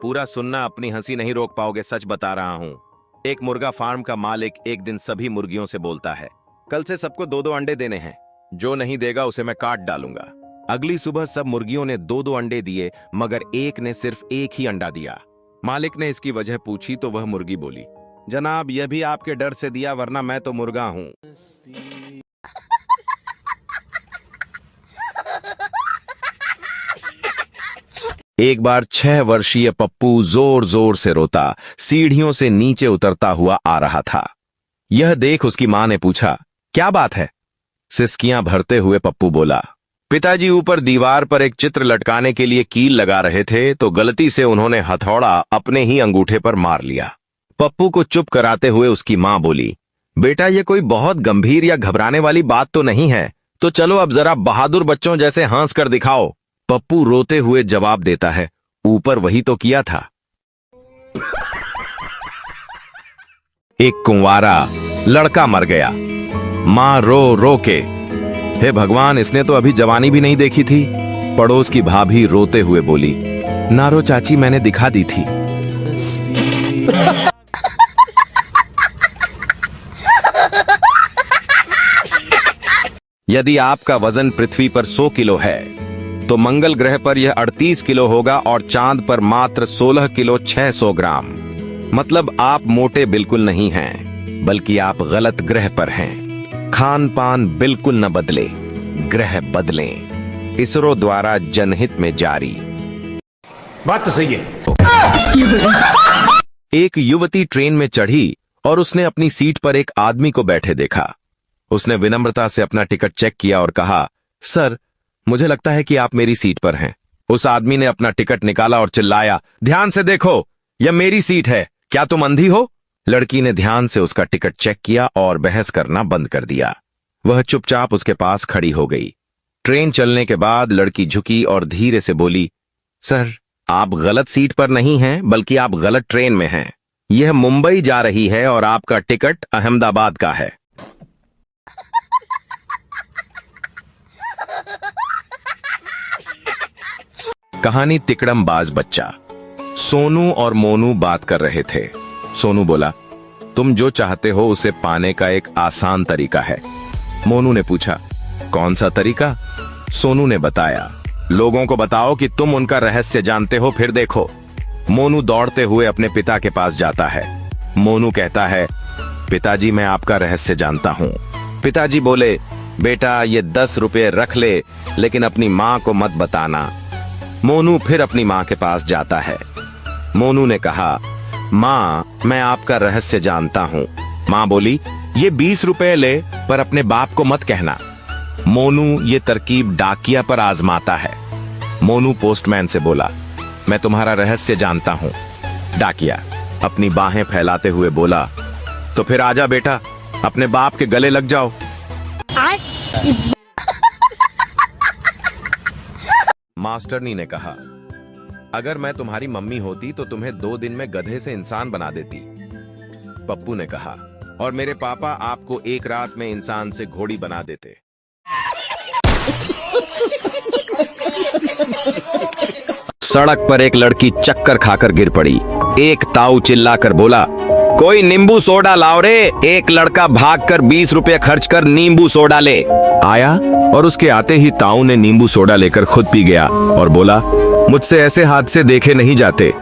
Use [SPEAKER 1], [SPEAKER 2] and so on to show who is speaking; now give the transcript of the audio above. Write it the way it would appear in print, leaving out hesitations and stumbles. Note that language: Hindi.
[SPEAKER 1] पूरा सुनना, अपनी हंसी नहीं रोक पाओगे, सच बता रहा हूँ। एक मुर्गा फार्म का मालिक एक दिन सभी मुर्गियों से बोलता है, कल से सबको 2-2 अंडे देने हैं, जो नहीं देगा उसे मैं काट डालूंगा। अगली सुबह सब मुर्गियों ने 2-2 अंडे दिए, मगर एक ने सिर्फ एक ही अंडा दिया। मालिक ने इसकी वजह पूछी तो वह मुर्गी बोली, जनाब यह भी आपके डर से दिया, वरना मैं तो मुर्गा हूं। एक बार 6 वर्षीय पप्पू जोर जोर से रोता सीढ़ियों से नीचे उतरता हुआ आ रहा था। यह देख उसकी मां ने पूछा, क्या बात है? सिसकियां भरते हुए पप्पू बोला, पिताजी ऊपर दीवार पर एक चित्र लटकाने के लिए कील लगा रहे थे तो गलती से उन्होंने हथौड़ा अपने ही अंगूठे पर मार लिया। पप्पू को चुप कराते हुए उसकी मां बोली, बेटा ये कोई बहुत गंभीर या घबराने वाली बात तो नहीं है, तो चलो अब जरा बहादुर बच्चों जैसे हंस कर दिखाओ। पप्पू रोते हुए जवाब देता है, ऊपर वही तो किया था। एक कुंवारा लड़का मर गया। मां रो रो के, हे भगवान, इसने तो अभी जवानी भी नहीं देखी थी। पड़ोस की भाभी रोते हुए बोली, नारो चाची, मैंने दिखा दी थी। यदि आपका वजन पृथ्वी पर 100 किलो है तो मंगल ग्रह पर यह 38 किलो होगा और चांद पर मात्र 16 किलो 600 ग्राम। मतलब आप मोटे बिल्कुल नहीं हैं, बल्कि आप गलत ग्रह पर हैं। खान पान बिल्कुल न बदले, ग्रह बदलें। इसरो द्वारा जनहित में जारी।
[SPEAKER 2] बात तो सही है।
[SPEAKER 1] एक युवती ट्रेन में चढ़ी और उसने अपनी सीट पर एक आदमी को बैठे देखा। उसने विनम्रता से अपना टिकट चेक किया और कहा, सर, मुझे लगता है कि आप मेरी सीट पर हैं। उस आदमी ने अपना टिकट निकाला और चिल्लाया, ध्यान से देखो, यह मेरी सीट है, क्या तुम अंधी हो? लड़की ने ध्यान से उसका टिकट चेक किया और बहस करना बंद कर दिया। वह चुपचाप उसके पास खड़ी हो गई। ट्रेन चलने के बाद लड़की झुकी और धीरे से बोली, सर, आप गलत सीट पर नहीं हैं, बल्कि आप गलत ट्रेन में हैं। यह मुंबई जा रही है और आपका टिकट अहमदाबाद का है। कहानी तिकड़मबाज बच्चा। सोनू और मोनू बात कर रहे थे। सोनू बोला, तुम जो चाहते हो उसे पाने का एक आसान तरीका है। मोनू ने पूछा, कौन सा तरीका? सोनू ने बताया, लोगों को बताओ कि तुम उनका रहस्य जानते हो, फिर देखो। मोनू दौड़ते हुए अपने पिता के पास जाता है। मोनू कहता है, पिताजी, मैं आपका रहस्य जानता हूं। पिताजी बोले, बेटा ये 10 रुपये रख ले, लेकिन अपनी मां को मत बताना। मोनू फिर अपनी मां के पास जाता है। मोनू ने कहा, मां, मैं आपका रहस्य जानता हूं। मां बोली, ये 20 रुपए ले, पर अपने बाप को मत कहना। मोनू ये तरकीब डाकिया पर आजमाता है। मोनू पोस्टमैन से बोला, मैं तुम्हारा रहस्य जानता हूं। डाकिया अपनी बाहें फैलाते हुए बोला, तो फिर आजा बेटा, अपने बाप के गले लग जाओ। मास्टरनी ने कहा, अगर मैं तुम्हारी मम्मी होती तो तुम्हें 2 दिन में गधे से इंसान बना देती। पप्पू ने कहा, और मेरे पापा आपको 1 रात में इंसान से घोड़ी बना देते। सड़क पर एक लड़की चक्कर खाकर गिर पड़ी। एक ताऊ चिल्लाकर बोला, कोई नींबू सोडा लाओ रे। एक लड़का भागकर 20 रुपए खर्च कर नींबू सोडा ले आया और उसके आते ही ताऊ ने नींबू सोडा लेकर खुद पी गया और बोला, मुझसे ऐसे हादसे देखे नहीं जाते।